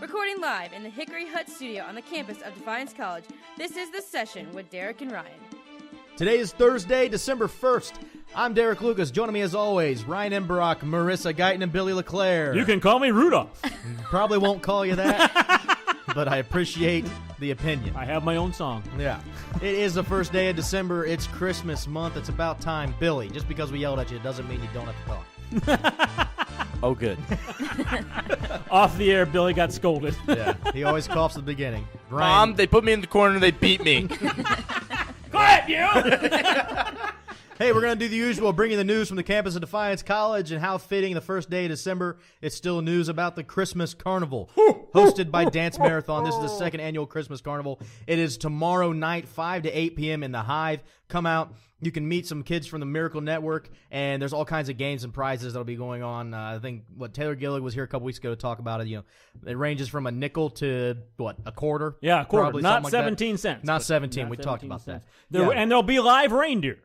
Recording live in the Hickory Hut studio on the campus of Defiance College, this is The Session with Derek and Ryan. Today is Thursday, December 1st. I'm Derek Lucas. Joining me as always, Ryan Emberock, Marissa Guyton, and Billy LeClaire. You can call me Rudolph. Probably won't call you that, but I appreciate the opinion. I have my own song. Yeah. It is the first day of December. It's Christmas month. It's about time. Billy, just because we yelled at you doesn't mean you don't have to talk. Oh, good. Off the air, Billy got scolded. Yeah, he always coughs at the beginning. Ryan, Mom, they put me in the corner. They beat me. Quiet, you! Hey, we're going to do the usual, bring you the news from the campus of Defiance College, and how fitting the first day of December, it's still news about the Christmas Carnival, hosted by Dance Marathon. This is the second annual Christmas Carnival. It is tomorrow night, 5 to 8 p.m. in the Hive. Come out. You can meet some kids from the Miracle Network, and there's all kinds of games and prizes that'll be going on. I think, Taylor Gillig was here a couple weeks ago to talk about it. You know, it ranges from a nickel to, a quarter? Yeah, a quarter. Probably, Not like 17 cents. Not 17. Not We 17 talked about cents. that. Yeah. And there'll be live reindeer.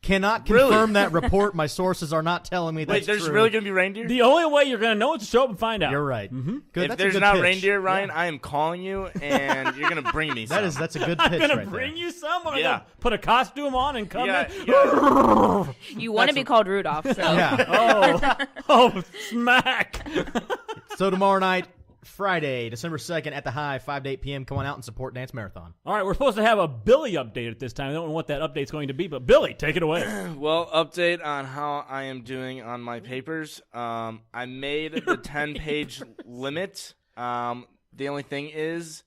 Cannot confirm that report. My sources are not telling me that's Wait, there's true. really going to be reindeer? The only way you're going to know is to show up and find out. You're right. Mm-hmm. Good. If That's a there's good not pitch. reindeer, Ryan, I am calling you, and you're going to bring me some. That's a good pitch I'm going right to bring there. you some. I'm Yeah. going to put a costume on and come Yeah, in. yeah. You want to be called Rudolph, so. Yeah. Oh, smack. So tomorrow night, Friday, December 2nd at the Hive, 5 to 8 p.m. Come on out and support Dance Marathon. All right, we're supposed to have a Billy update at this time. I don't know what that update's going to be, but Billy, take it away. Well, update on how I am doing on my papers. I made the 10-page limit. The only thing is,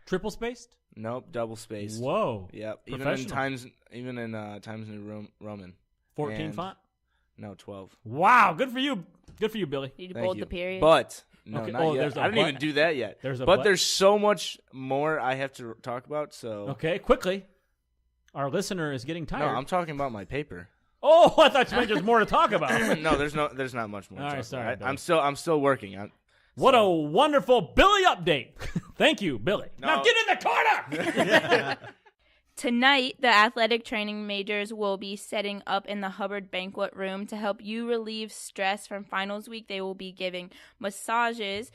Triple spaced? nope, double spaced. Whoa. Yep, even in Professional. Times New Roman. 14 And- font? No, 12. Wow, good for you. Good for you, Billy. Did you Thank bold you. the period? But no, Okay. not Oh, yet. there's a I didn't but? even do that yet. There's a but but? there's so much more I have to talk about. So Okay, quickly. Our listener is getting no, tired. I'm talking about my paper. Oh, I thought you meant there's more to talk about. No, the's not much more. to All right, talk sorry, about. Billy. I'm still working. What a wonderful Billy update. Thank you, Billy. No. Now get in the corner. Tonight, the athletic training majors will be setting up in the Hubbard Banquet Room to help you relieve stress from finals week. They will be giving massages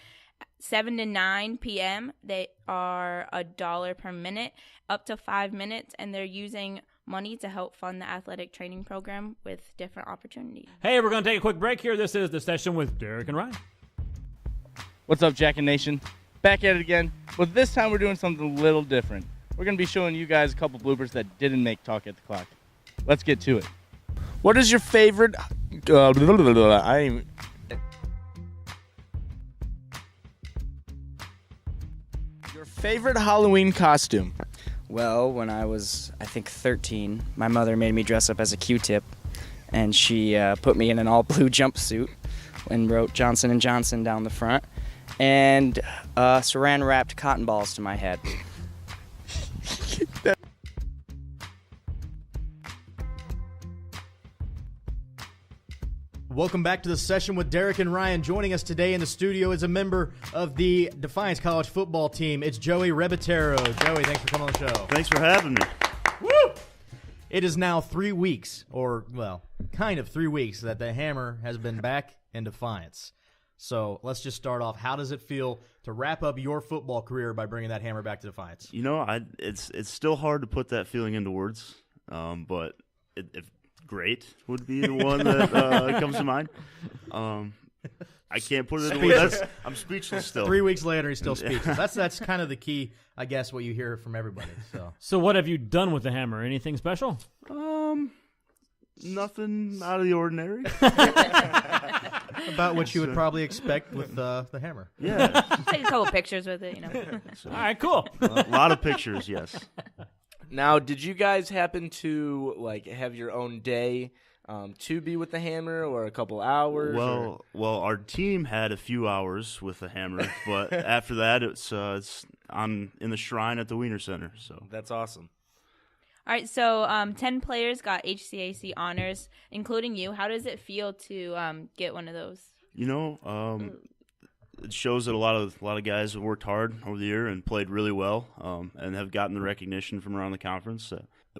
7 to 9 p.m. They are $1 per minute, up to 5 minutes, and they're using money to help fund the athletic training program with different opportunities. Hey, we're going to take a quick break here. This is The Session with Derek and Ryan. What's up, Jack and Nation? Back at it again, but this time we're doing something a little different. We're going to be showing you guys a couple bloopers that didn't make Talk at the Clock. Let's get to it. What is your favorite... Your favorite Halloween costume? Well, when I was, I think, 13, my mother made me dress up as a Q-tip, and she put me in an all-blue jumpsuit and wrote Johnson & Johnson down the front, and saran-wrapped cotton balls to my head. Welcome back to the Session with Derek and Ryan. Joining us today in the studio is a member of the Defiance College football team. It's Joey Rebottaro. Joey, thanks for coming on the show. Thanks for having me. Woo! It is now 3 weeks, or, well, kind of 3 weeks, that the Hammer has been back in Defiance. So let's just start off. How does it feel to wrap up your football career by bringing that Hammer back to Defiance? You know, it's still hard to put that feeling into words, but if great would be the one that comes to mind. I can't put it into words. I'm speechless still. 3 weeks later, he's still speechless. That's kind of the key, I guess, what you hear from everybody. So what have you done with the Hammer? Anything special? Nothing out of the ordinary. About what you would probably expect with the Hammer. Yeah. Take a couple pictures with it, you know. So, All right, cool. a lot of pictures, yes. Now, did you guys happen to have your own day to be with the Hammer, or a couple hours? Well, our team had a few hours with the Hammer, but after that, it's in the shrine at the Wiener Center. So That's awesome. All right, so 10 players got HCAC honors, including you. How does it feel to get one of those? You know, it shows that a lot of guys have worked hard over the year and played really well, and have gotten the recognition from around the conference,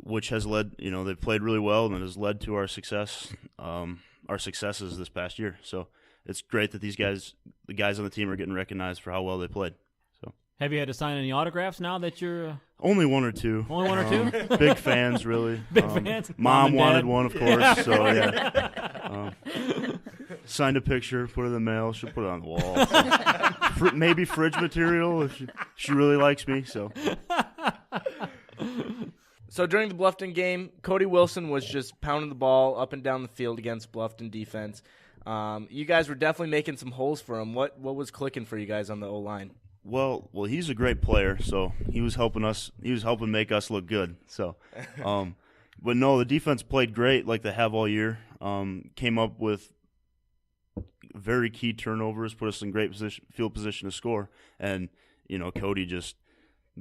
which has led, they've played really well, and it has led to our successes this past year. So it's great that these guys the guys on the team are getting recognized for how well they played. So Have you had to sign any autographs now that you're only one or two. only one or two? Big fans, really. Big fans? Mom and wanted Dad? one, of course. So yeah. Signed a picture, put it in the mail. She'll put it on the wall. Maybe fridge material if she really likes me. So. So during the Bluffton game, Cody Wilson was just pounding the ball up and down the field against Bluffton defense. You guys were definitely making some holes for him. What was clicking for you guys on the O-line? Well, he's a great player, so he was helping us. He was helping make us look good. So, but no, the defense played great, like they have all year. Came up with very key turnovers, put us in great field position to score, and Cody just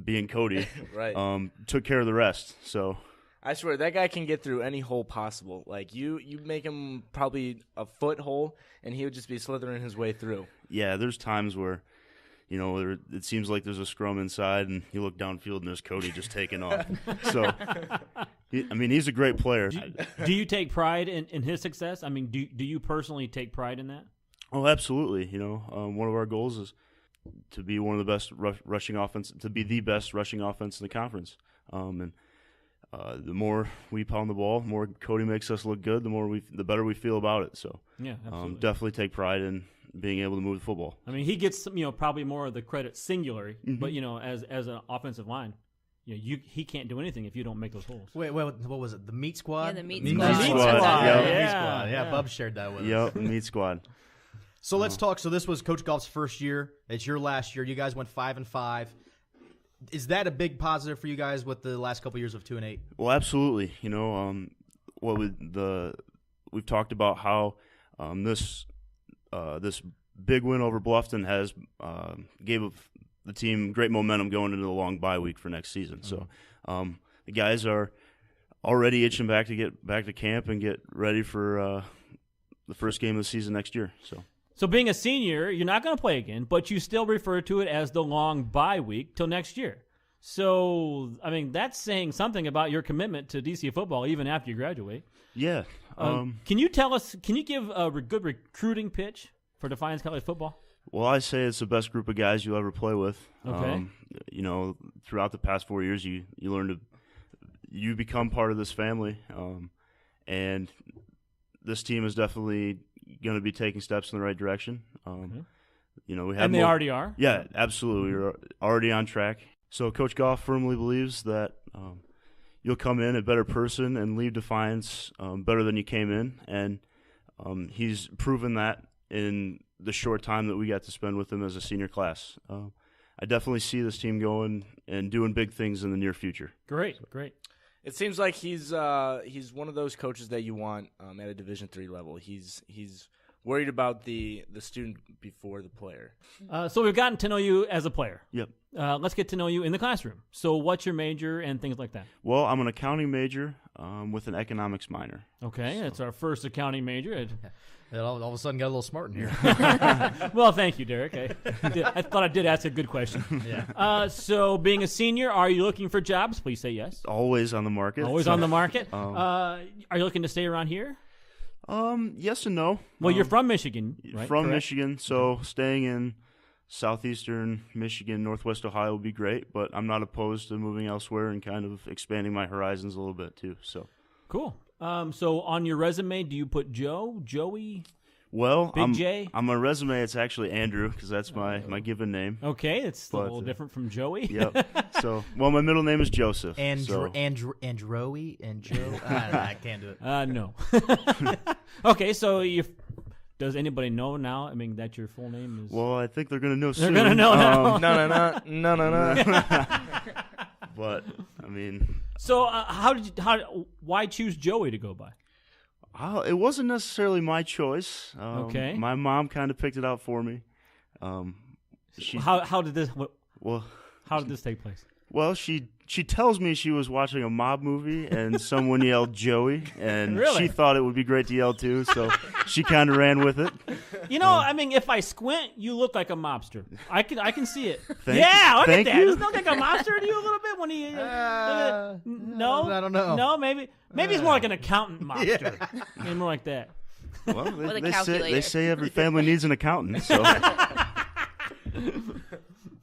being Cody, Right. Took care of the rest. So. I swear, that guy can get through any hole possible. Like, you make him probably a foot hole, and he would just be slithering his way through. Yeah, there's times where, it seems like there's a scrum inside, and you look downfield, and there's Cody just taking off. So, he's a great player. Do you take pride in his success? I mean, do you personally take pride in that? Oh, absolutely. One of our goals is to be one of the best rushing offense, to be the best rushing offense in the conference. The more we pound the ball, the more Cody makes us look good, the better we feel about it. So, Yeah, absolutely. definitely take pride in being able to move the football. I mean, he gets probably more of the credit singular, but as an offensive line, he can't do anything if you don't make those holes. Wait, what was it? The meat squad? Yeah, the meat Meat squad. squad. Yeah, Yeah. meat squad. Yeah, Bub shared that with us. Yep, meat squad. So let's talk. So this was Coach Golf's first year. It's your last year. You guys went 5-5. Is that a big positive for you guys with the last couple years of 2-8? Well, absolutely. We've talked about how this big win over Bluffton has gave the team great momentum going into the long bye week for next season. So the guys are already itching back to get back to camp and get ready for the first game of the season next year. So being a senior, you're not going to play again, but you still refer to it as the long bye week till next year. So, that's saying something about your commitment to DC football even after you graduate. Yeah. Can you give a good recruiting pitch for Defiance College football? Well, I say it's the best group of guys you'll ever play with. Okay. Throughout the past 4 years, you learn you become part of this family, and this team is definitely going to be taking steps in the right direction. We have And they already are? Yeah, absolutely. We're already on track. So Coach Goff firmly believes that you'll come in a better person and leave Defiance better than you came in, and he's proven that in the short time that we got to spend with him as a senior class. I definitely see this team going and doing big things in the near future. Great. It seems like he's one of those coaches that you want at a Division III level. He's worried about the student before the player. So we've gotten to know you as a player. Yep. Let's get to know you in the classroom. So what's your major and things like that? Well, I'm an accounting major with an economics minor. Okay, that's our first accounting major. It all of a sudden got a little smart in here. Well, thank you, Derek. I thought I did ask a good question. Yeah. So being a senior, are you looking for jobs? Please say yes. Always on the market. Always on the market. Are you looking to stay around here? Yes and no. Well, you're from Michigan, right? From Correct? Michigan, so staying in southeastern Michigan, northwest Ohio would be great, but I'm not opposed to moving elsewhere and kind of expanding my horizons a little bit too. So Cool. So on your resume, do you put Joe, Joey? Well, Big J? on my resume, it's actually Andrew because that's my given name. Okay, it's a But, little different from Joey. Yep. So, my middle name is Joseph. Androe and Joe. I can't do it. No. Okay, so does anybody know now? that your full name is. Well, I think they're gonna know They're soon. gonna know now. No. But So why choose Joey to go by? it wasn't necessarily my choice. Okay. My mom kind of picked it out for me. How did this Well, how did this take place? Well, she tells me she was watching a mob movie and someone yelled Joey, and Really? she thought it would be great to yell too, so she kind of ran with it. If I squint, you look like a mobster. I can see it. Thank Look at that. you. Doesn't it look like a mobster to you a little bit when he? No, I don't know. No, maybe he's more like an accountant mobster. Maybe more like that. Well, With a they calculator. say every family needs an accountant, so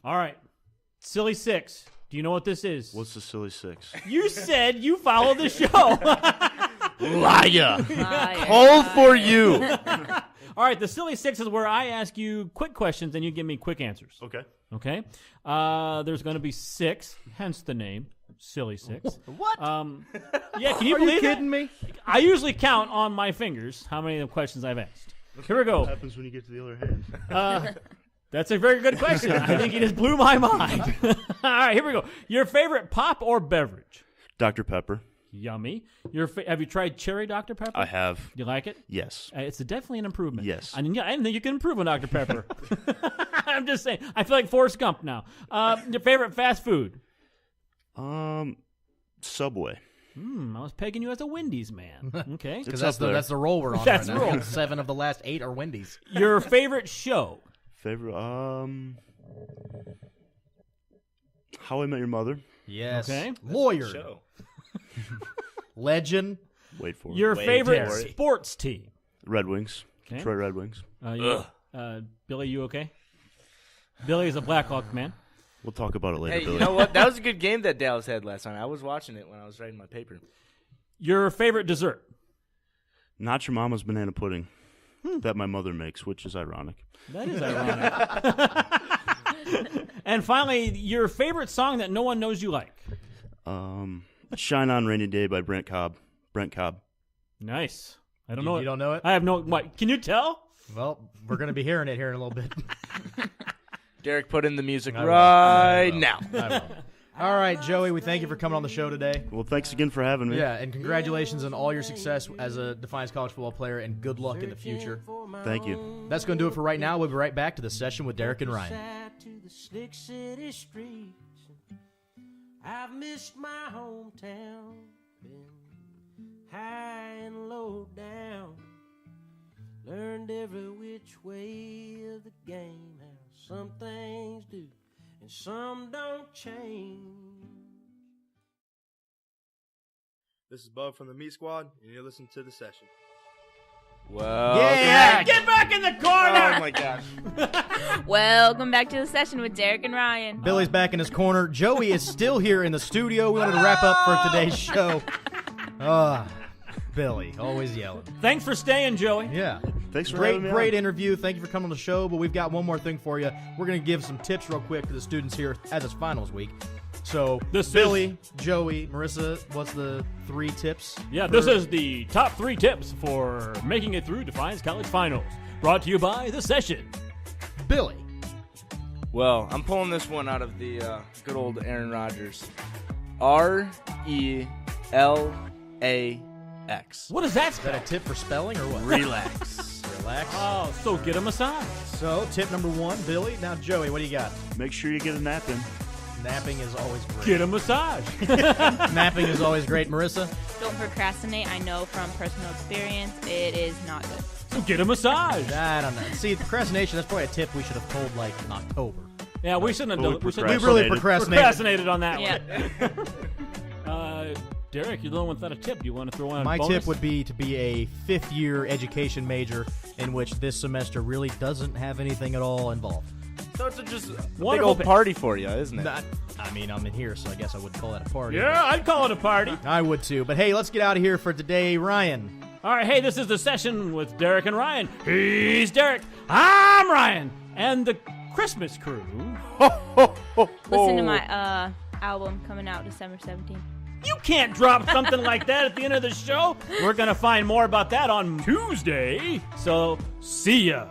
All right. Silly Six. Do you know what this is? What's the silly six? You said you follow the show. Liar. Liar. Call for you. All right. The Silly Six is where I ask you quick questions and you give me quick answers. Okay. Okay. There's going to be 6, hence the name, Silly Six. What? Yeah, can you Are believe you kidding me? I usually count on my fingers how many of the questions I've asked. Here we go. What happens when you get to the other hand? That's a very good question. I think you just blew my mind. All right, here we go. Your favorite pop or beverage? Dr. Pepper. Yummy. Have you tried cherry Dr. Pepper? I have. You like it? Yes. It's definitely an improvement. Yes. I didn't think you can improve on Dr. Pepper. I'm just saying. I feel like Forrest Gump now. Your favorite fast food? Subway. I was pegging you as a Wendy's man. Okay. Because It's up there. that's the roll we're on That's right the now. roll. 7 of the last 8 are Wendy's. Your favorite show? Favorite. How I Met Your Mother. Yes. Okay. Lawyer. Show. Legend. Wait for Your it. favorite for it. sports team? Red Wings. Okay. Detroit Red Wings. Billy, you okay? Billy is a Blackhawk man. We'll talk about it later, Hey, Billy. you know what? That was a good game that Dallas had last night. I was watching it when I was writing my paper. Your favorite dessert? Not your mama's banana pudding that my mother makes, which is ironic. That is ironic. And finally, your favorite song that no one knows you like? Shine On Rainy Day by Brent Cobb. Nice. I don't know. You don't know it? I have no. What? Can you tell? Well, we're going to be hearing it here in a little bit. Derek, put in the music I will. right I will. now. I will. All right, Joey, we thank you for coming on the show today. Well, thanks again for having me. Yeah, and congratulations on all your success as a Defiance College football player, and good luck in the future. Thank you. That's going to do it for right now. We'll be right back to the session with Derek and Ryan. To the slick city streets, I've missed my hometown, been high and low down, learned every which way of the game, how some things do and some don't change. This is Bub from the Meat Squad, and you're listening to The Session. Well, Yeah! Get back in the corner. oh my gosh. Welcome back to the session with Derek and Ryan. Billy's back in his corner. Joey is still here in the studio. We wanted to wrap up for today's show. Billy, always yelling. Thanks for staying, Joey. Yeah. Thanks for having me on. Great interview. Thank you for coming on the show, but we've got one more thing for you. We're going to give some tips real quick to the students here as it's finals week. So, Billy, Joey, Marissa, what's the 3 tips? Yeah, this is the top 3 tips for making it through Defiance College Finals. Brought to you by The Session. Billy. Well, I'm pulling this one out of the good old Aaron Rodgers. RELAX. What is that Is that a tip for spelling or what? Relax. Relax. Oh, so get a massage. So, tip number 1, Billy. Now, Joey, what do you got? Make sure you get a nap in. Napping is always great. Get a massage. Napping is always great. Marissa? Don't procrastinate. I know from personal experience it is not good. So get a massage. I don't know. See, procrastination, that's probably a tip we should have told, like, in October. Yeah, we shouldn't have Well, done it. We We really procrastinated. on that Yeah. one. Derek, you're the one without a tip. Do you want to throw in a My bonus? tip would be to be a 5th-year education major in which this semester really doesn't have anything at all involved. So it's just a big Wonderful old pick. party for you, isn't it? I'm in here, so I guess I wouldn't call that a party. Yeah, I'd call it a party. I would too. But hey, let's get out of here for today. Ryan. All right, hey, this is The Session with Derek and Ryan. He's Derek. I'm Ryan. And the Christmas crew. Listen to my album coming out December 17th. You can't drop something like that at the end of the show. We're going to find more about that on Tuesday. So, see ya.